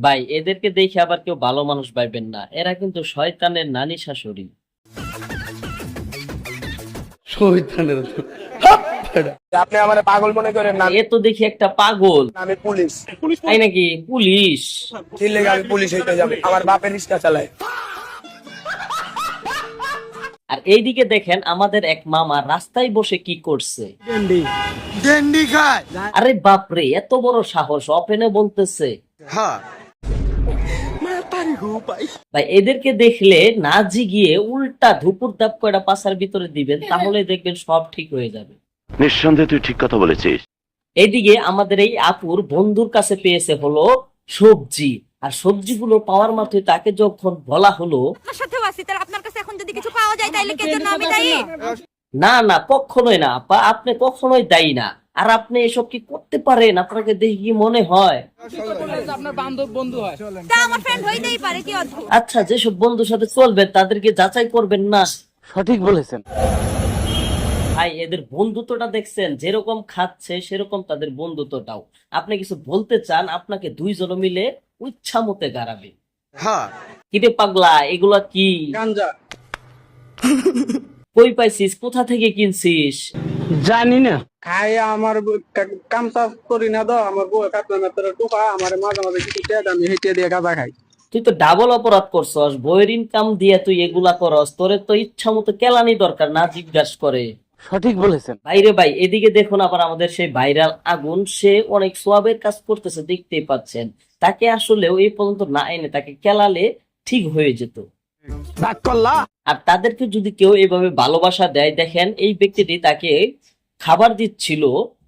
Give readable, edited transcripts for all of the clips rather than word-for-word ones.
ভাই এদেরকে দেখে আবার কেউ ভালো মানুষ ভাইবেন না, এরা কিন্তু শয়তানের নানি শাশুড়ি। শয়তানের আপনি আমার পাগল মনে করেন না, এ তো দেখি একটা পাগল। আমি পুলিশ। তাই নাকি? পুলিশ? চিল্লে আমি পুলিশ হইতে যাবে, আমার বাপের রিক্সা চালায়। আর এইদিকে দেখেন আমাদের এক মামা রাস্তায় বসে কি করছে। ডেন্ডি খায়। আরে বাপরে, এত বড় সাহস, ওপেনে বলতেছে। হ্যাঁ ভাই এদেরকে দেখলে না জিগিয়ে উল্টা ধুপুর দাপ কয়টা পাশার ভিতরে দিবেন, তাহলে দেখবেন সব ঠিক হয়ে যাবে। নিঃসন্দেহে তুই ঠিক কথা বলেছিস। এইদিকে আমাদের এই আপুর বন্ধুর কাছে পেয়েছে হলো সবজি, আর সবজিগুলো পাওয়ার মাত্রই তাকে যখন বলা হলো, আপনার সাথেও আছি, তাহলে আপনার কাছে এখন যদি কিছু পাওয়া যায় তাইলে কে জন্য আমি দায়ী? না না কখনোই না আপা, আপনি কখনোই দায়ী না। আর আপনি এসব কি করতে পারেন? আপনাকে দেখে কি মনে হয়? তা আমার ফ্রেন্ড হইতেই পারে, কি অদ্ভুত। আচ্ছা, যেসব বন্ধুর সাথে চলবেন তাদেরকে যাচাই করবেন না। সঠিক বলেছেন। ভাই এদের বন্ধুত্বটা দেখছেন, যেরকম খাচ্ছে সেরকম তাদের বন্ধুত্বটাও। আপনি কিছু বলতে চান, আপনাকে দুইজন মিলে ইচ্ছা মতে গাড়াবে। হ্যাঁ কিরে পাগলা, এগুলা কি? গাঞ্জা। কই পাইছিস? কোথা থেকে কিনছিস? জানি না। খাই আমার কাম চাপ করি না, তো আমার বউ কাপড় মেতরে টোকা আমার মাঝে মাঝে কিছু দেয়, আমি হেঁটে দিয়ে গাঁজা খাই। তুই তো ডাবল অপরাধ করছস, বইয়ের ইনকাম দিয়ে তুই এগুলা করস। তোরে তো ইচ্ছা মতো কেলানি দরকার, না জিজ্ঞাসা করে। সঠিক বলেছেন। বাইরে ভাই এদিকে দেখুন আবার আমাদের সেই ভাইরাল আগুন, সে অনেক সোয়াবের কাজ করতেছে, দেখতেই পাচ্ছেন। তাকে আসলেও এই পর্যন্ত না এনে তাকে কেলালে ঠিক হয়ে যেত। আর তাদেরকে যদি কেউ এইভাবে ভালোবাসা দেয়, দেখেন এই ব্যক্তিটি তাকে খাবার দিচ্ছিল,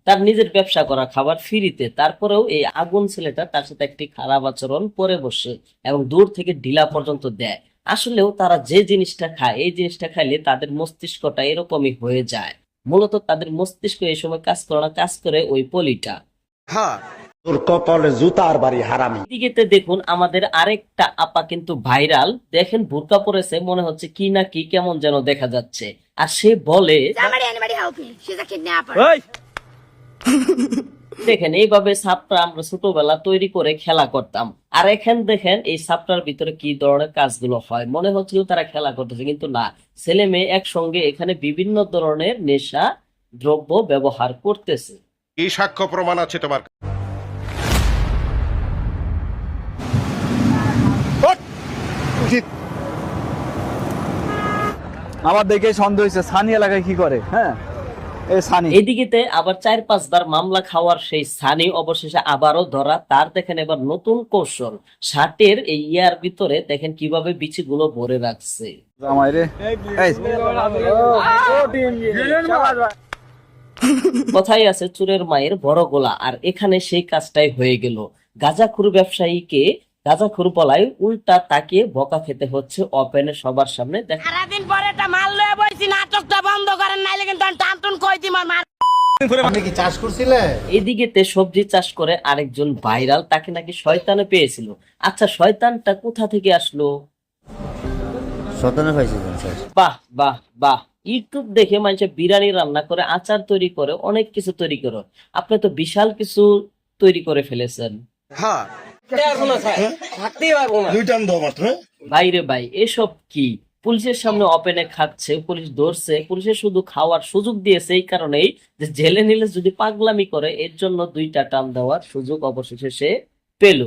তার নিজের ব্যবসা করা খাবার ফ্রিতে, তারপরেও এই আগুন ছেলেটা তার সাথে একটি খারাপ আচরণ করে বসে এবং দূর থেকে ঢিলা পর্যন্ত দেয়। আসলেও তারা যে জিনিসটা খায়, এই জিনিসটা খাইলে তাদের মস্তিষ্কটা এরকমই হয়ে যায়। মূলত তাদের মস্তিষ্ক এই সময় কাজ করে না, কাজ করে ওই পলিটা। হ্যাঁ তোর কপালে জুতার বাড়ি হারামি। এদিকে দেখুন আমাদের আরেকটা আপা কিন্তু ভাইরাল, দেখেন বোরকা পরেছে, মনে হচ্ছে কি না কি কেমন যেন দেখা যাচ্ছে। আর সে বলে, Anybody help me? She's a kidnapper. দেখেন এইভাবে সাপটা আমরা ছোটবেলা তৈরি করে খেলা করতাম। আর এখন দেখেন এই সাপটার ভিতরে কি ধরনের কাজগুলো হয়, মনে হচ্ছিল তারা খেলা করতেছে, কিন্তু না, ছেলে মেয়ে একসঙ্গে এখানে বিভিন্ন ধরনের নেশা দ্রব্য ব্যবহার করতেছে। কি সাক্ষ্য প্রমাণ আছে তোমার? আমার দেখে সন্দেহ হয়েছে সানি এলাকায় কি করে। হ্যাঁ এই সানি এইদিকে আবার 4-5 বার মামলা খাওয়ার সেই সানি অবশেষে আবারও ধরা। তার দেখেন এবার নতুন কৌশল, শার্টের এই ইয়ার ভিতরে দেখেন কিভাবে বিচিগুলো ভরে রাখছে। জামাই রে কথাই আছে চোরের মায়ের বড় গোলা, আর এখানে সেই কাজটাই হয়ে গেল। গাঁজাখুর ব্যবসায়ীকে গাঁজাখুর বলাই উল্টা তাকে বকা খেতে হচ্ছে ওপেনে সবার সামনে। দেখেন সারাদিন পরে একটা মাল লয়ে বইছি, নাটকটা বন্ধ করেন নাইলে কিন্তু আমি টানটুন কই দিমার মার। আপনি কি চাষ করছিলে? এদিকে সবজি চাষ করে আরেকজন ভাইরাল, তাকে নাকি শয়তানে পেয়েছিল। আচ্ছা, শয়তানটা কোথা থেকে আসলো? শতানে পাইছিলেন স্যার। বাহ বাহ বাহ, ইউটিউব দেখে মানুষ বিরিয়ানি রান্না করে, আচার তৈরি করে, অনেক কিছু তৈরি করে। আপনি তো বিশাল কিছু তৈরি করে ফেলেছেন। হ্যাঁ ভাইরে ভাই, এসব কি? পুলিশের সামনে ওপেনে খাচ্ছে, পুলিশ ধরছে, পুলিশের শুধু খাওয়ার সুযোগ দিয়েছে এই কারণেই যে জেলে নিলে যদি পাগলামি করে, এর জন্য 2টা টান দেওয়ার সুযোগ অবশেষে সে পেল।